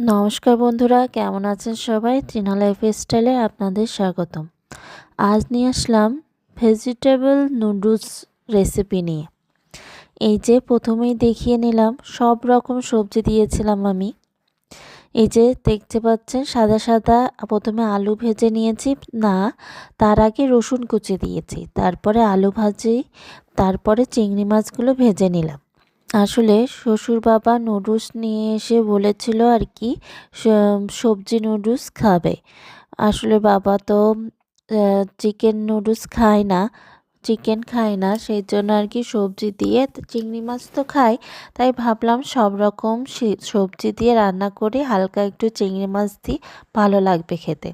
নমস্কার বন্ধুরা, কেমন আছেন সবাই? ট্রিনা লাইফস্টাইলে আপনাদের স্বাগতম। আজ নিয়ে আসলাম ভেজিটেবল নুডলস রেসিপি নিয়ে। এই যে প্রথমেই দেখিয়ে নিলাম, সব রকম সবজি দিয়েছিলাম আমি। এই যে দেখতে পাচ্ছেন সাদা সাদা, প্রথমে আলু ভেজে নিয়েছি, না তার আগে রসুন কুচি দিয়েছি, তারপরে আলু ভাজি, তারপরে চিংড়ি মাছগুলো ভেজে নিলাম। আসলে শ্বশুর বাবা নুডলস নিয়ে এসে বলেছিল আর কি সবজি নুডলস খাবে। আসলে বাবা তো চিকেন নুডলস খায় না, চিকেন খায় না, সেই জন্য আর কি সবজি দিয়ে, চিংড়ি মাছ তো খায়, তাই ভাবলাম সব রকম সবজি দিয়ে রান্না করে হালকা একটু চিংড়ি মাছ দিই, ভালো লাগবে খেতে।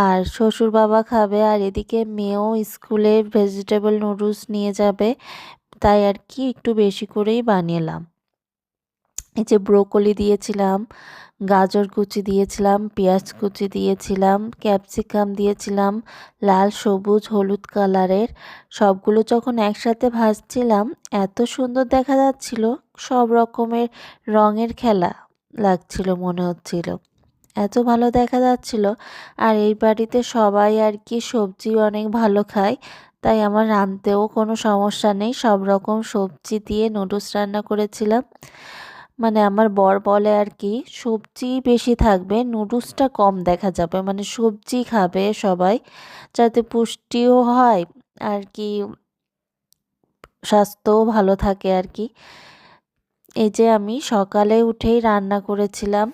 আর শ্বশুর বাবা খাবে, আর এদিকে মেয়েও স্কুলে ভেজিটেবল নুডলস নিয়ে যাবে, তাই আর কি একটু বেশি করেই বানিয়েলাম। এই যে ব্রোকলি দিয়েছিলাম, গাজর কুচি দিয়েছিলাম, পেঁয়াজ কুচি দিয়েছিলাম, ক্যাপসিকাম দিয়েছিলাম, লাল সবুজ হলুদ কালারের। সবগুলো যখন একসাথে ভাজছিলাম এত সুন্দর দেখা যাচ্ছিল, সব রকমের রঙের খেলা লাগছিল, মনে হচ্ছিল এত ভালো দেখা যাচ্ছিল। আর এই বাড়িতে সবাই আর কি সবজি অনেক ভালো খায়, তাই আমার রাঁধতেও কোনো সমস্যা নেই। সব রকম সবজি দিয়ে নুডলস রান্না করেছিলাম। মানে আমার বর বলে আর কি সবজি বেশি থাকবে, নুডলসটা কম দেখা যাবে, মানে সবজি খাবে সবাই, যাতে পুষ্টিও হয় আর কি, স্বাস্থ্যও ভালো থাকে আর কি। এই যে আমি সকালে উঠেই রান্না করেছিলাম,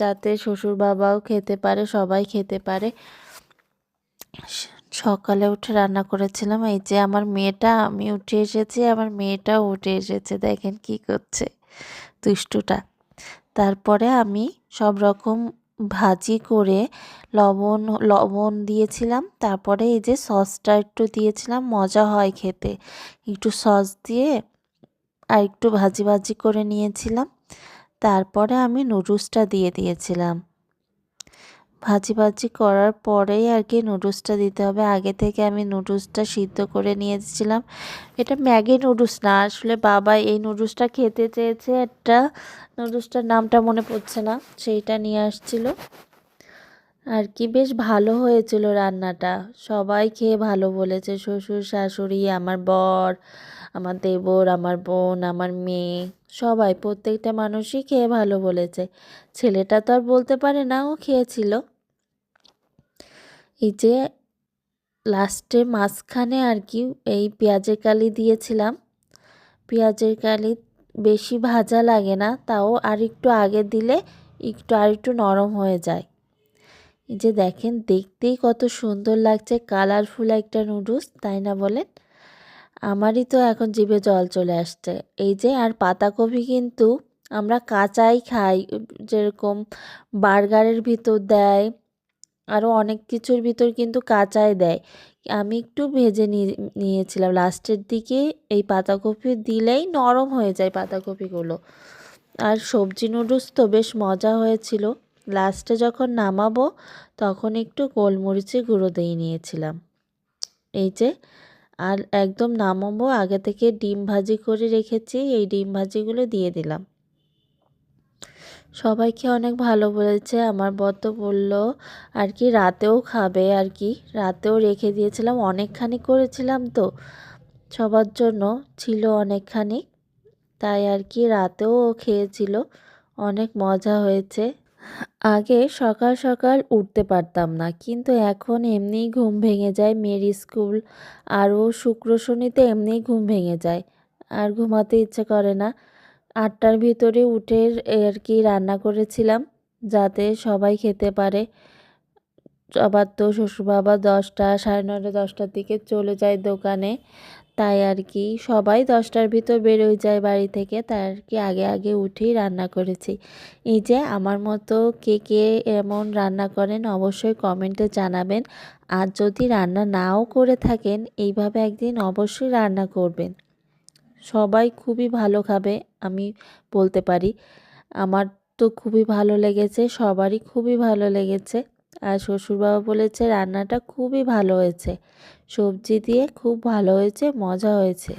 যাতে শ্বশুর বাবাও খেতে পারে, সবাই খেতে পারে। সকালে উঠে রান্না করেছিলাম। এই যে আমার মেয়েটা, আমি উঠে এসেছি, আমার মেয়েটাও উঠে এসেছে, দেখেন কি করছে দুষ্টুটা। তারপরে আমি সব রকম ভাজি করে লবণ লবণ দিয়েছিলাম, তারপরে এই যে সসটা একটু দিয়েছিলাম, মজা হয় খেতে, একটু সস দিয়ে আর একটু ভাজি ভাজি করে নিয়েছিলাম। তারপরে আমি নুডলসটা দিয়ে দিয়েছিলাম। ভাজি ভাজি করার পরেই আর কি নুডলসটা দিতে হবে। আগে থেকে আমি নুডলসটা সিদ্ধ করে নিয়েছিলাম। এটা ম্যাগি নুডলস না, আসলে বাবা এই নুডলসটা খেতে চেয়েছে, একটা নুডলসটার নামটা মনে পড়ছে না, সেইটা নিয়ে আসছিল আর কি। বেশ ভালো হয়েছিল রান্নাটা, সবাই খেয়ে ভালো বলেছে, শ্বশুর শাশুড়ি, আমার বর, আমার দেবর, আমার বোন, আমার মেয়ে, সবাই, প্রত্যেকটা মানুষই খেয়ে ভালো বলেছে। ছেলেটা তো আর বলতে পারে না, ও খেয়েছিল। এই যে লাস্টে মাঝখানে আর কি এই পেঁয়াজের কালি দিয়েছিলাম। পেঁয়াজের কালি বেশি ভাজা লাগে না, তাও আর একটু আগে দিলে একটু আর একটু নরম হয়ে যায়। এই যে দেখেন, দেখতেই কত সুন্দর লাগছে, কালারফুল একটা নুডলস, তাই না বলেন? আমারই তো এখন জিভে জল চলে আসছে। এই যে, আর পাতাকপি কিন্তু আমরা কাঁচাই খাই, যেরকম বার্গারের ভিতর দেয়, আরও অনেক কিছুর ভিতর কিন্তু কাঁচাই দেয়। আমি একটু ভেজে নিয়েছিলাম লাস্টের দিকে, এই পাতাকপি দিলেই নরম হয়ে যায় পাতাকপিগুলো। আর সবজি নুডলস তো বেশ মজা হয়েছিল। লাস্টে যখন নামাবো তখন একটু গোলমরিচের গুঁড়ো দিয়ে নিয়েছিলাম। এই যে, আর একদম নামাবো আগে থেকে ডিম ভাজি করে রেখেছি, এই ডিম ভাজিগুলো দিয়ে দিলাম। সবাইকে অনেক ভালো বলেছে। আমার বর তো বললো আর কি রাতেও খাবে আর কি, রাতেও রেখে দিয়েছিলাম, অনেকখানি করেছিলাম তো, সবার জন্য ছিল অনেকখানি, তাই আর কি রাতেও খেয়েছিল, অনেক মজা হয়েছে। আগে সকাল সকাল উঠতে পারতাম না, কিন্তু এখন এমনিই ঘুম ভেঙে যায়, মেয়ের স্কুল আরও শুক্র শনিতে এমনিই ঘুম ভেঙে যায়, আর ঘুমাতে ইচ্ছে করে না। 8টার ভিতরে উঠে আর কি রান্না করেছিলাম, যাতে সবাই খেতে পারে। আবার তো শ্বশুরবাবা 10টা, 9:30, 10টার দিকে চলে যায় দোকানে, তাই আর কি সবাই 10টার ভিতর বেরোয় যায় বাড়ি থেকে, তাই আর কি আগে আগে উঠেই রান্না করেছি। এই যে আমার মতো কে কে এমন রান্না করেন অবশ্যই কমেন্টে জানাবেন। আর যদি রান্না নাও করে থাকেন, এইভাবে একদিন অবশ্যই রান্না করবেন, সবাই খুবই ভালো খাবে, আমি বলতে পারি। আমার তো খুবই ভালো লেগেছে, সবারই খুবই ভালো লেগেছে। আর শ্বশুরবাবা বলেছে রান্নাটা খুবই ভালো হয়েছে, সবজি দিয়ে খুব ভালো হয়েছে, মজা হয়েছে।